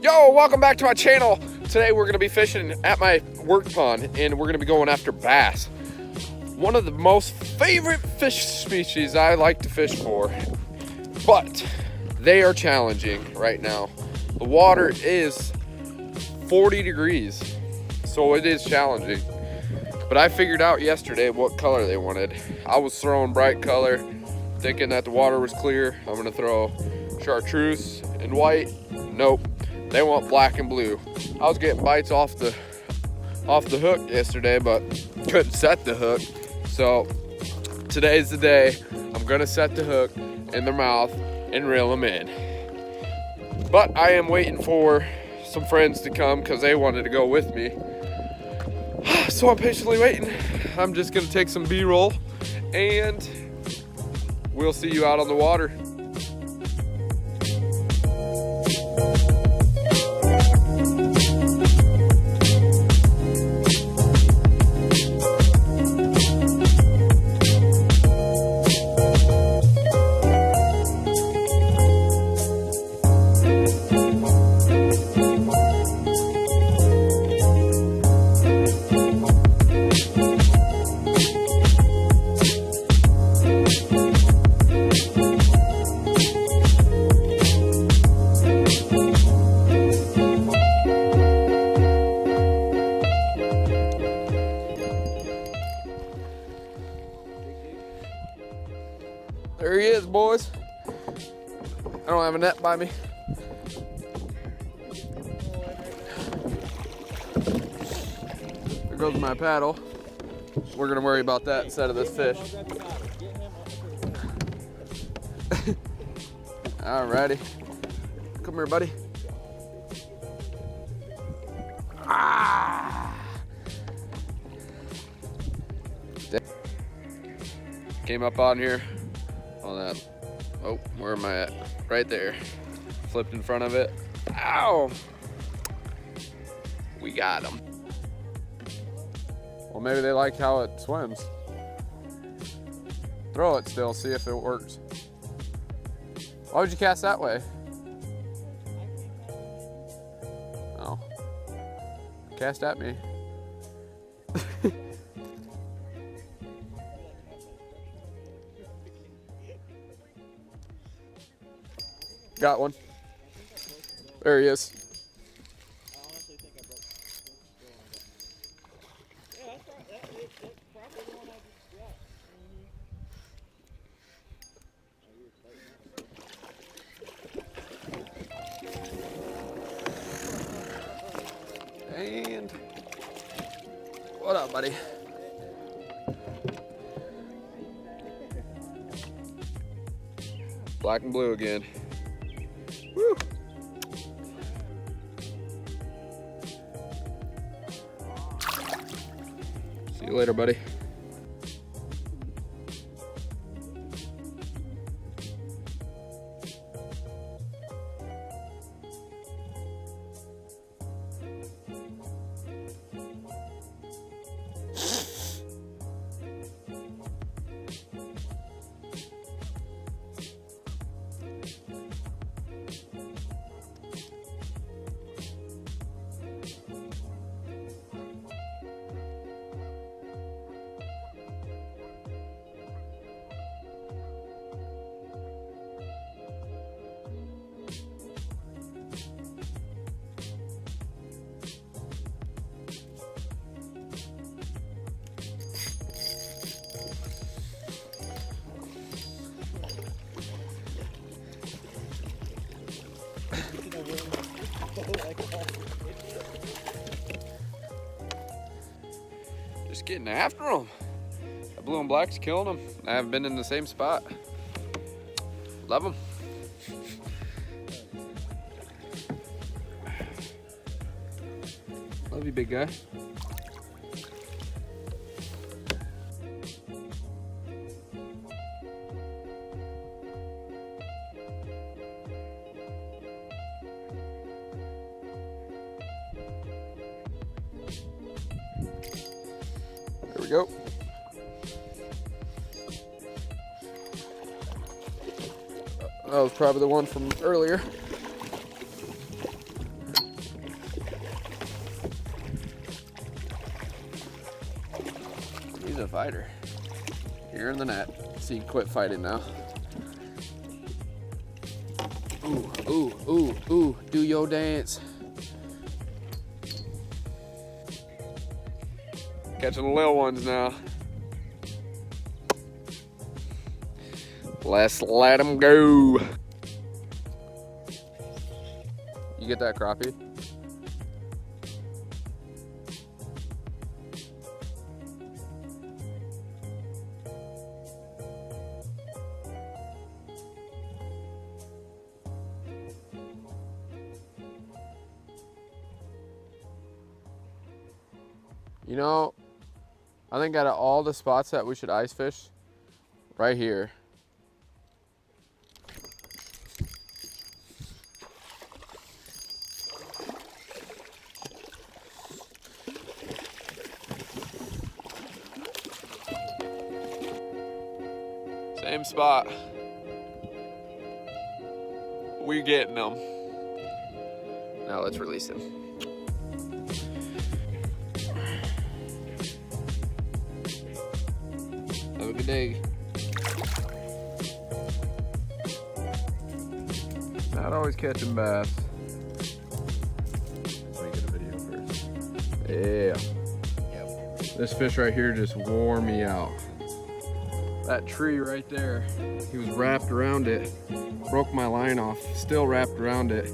Yo, welcome back to my channel. Today we're gonna be fishing at my work pond and we're gonna be going after bass. One of the most favorite fish species I like to fish for, but they are challenging right now. The water is 40 degrees, so it is challenging. But I figured out yesterday what color they wanted. I was throwing bright color, thinking that the water was clear. I'm gonna throw chartreuse and white. Nope. They want black and blue. I was getting bites off the hook yesterday, but couldn't set the hook. So today's the day. I'm gonna set the hook in their mouth and reel them in. But I am waiting for some friends to come because they wanted to go with me. So I'm patiently waiting. I'm just gonna take some B-roll and we'll see you out on the water. There he is, boys. I don't have a net by me. There goes my paddle. We're gonna worry about that instead of this fish. Alrighty. Come here, buddy. Ah! Came up on here. On that, oh, where am I at? Right there. Flipped in front of it. Ow! We got him. Well, maybe they like how it swims. Throw it still, see if it works. Why would you cast that way? Oh. Cast at me. Got one. There he is. And what up, buddy? Black and blue again. Woo. See you later, buddy. Just getting after them. That blue and black's killing them. I haven't been in the same spot. Love them. Love you, big guy. There we go. That was probably the one from earlier. He's a fighter. Here in the net. See, quit fighting now. Ooh, ooh, ooh, ooh, do your dance. Catching the little ones now. Let's let them go. You get that crappie? You know, I think out of all the spots that we should ice fish, right here. Same spot. We're getting them. Now let's release him. Have a good day. Not always catching bass. Let me get a video first. Yeah. Yep. This fish right here just wore me out. That tree right there, he was wrapped around it, broke my line off, still wrapped around it.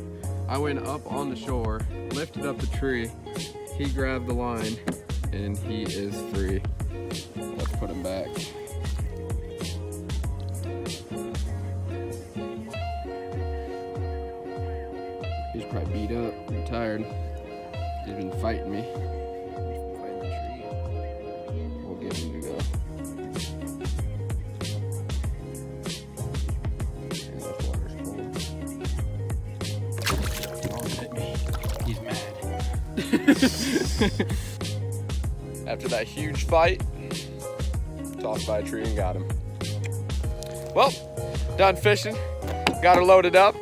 I went up on the shore, lifted up the tree, he grabbed the line, and he is free. Let's put him back. He's probably beat up and tired. He's been fighting me. Fighting the tree. We'll get him to go. He's mad. After that huge fight, tossed by a tree and got him. Well, done fishing. Got her loaded up.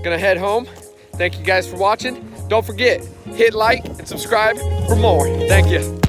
Gonna head home. Thank you guys for watching. Don't forget, hit like and subscribe for more. Thank you.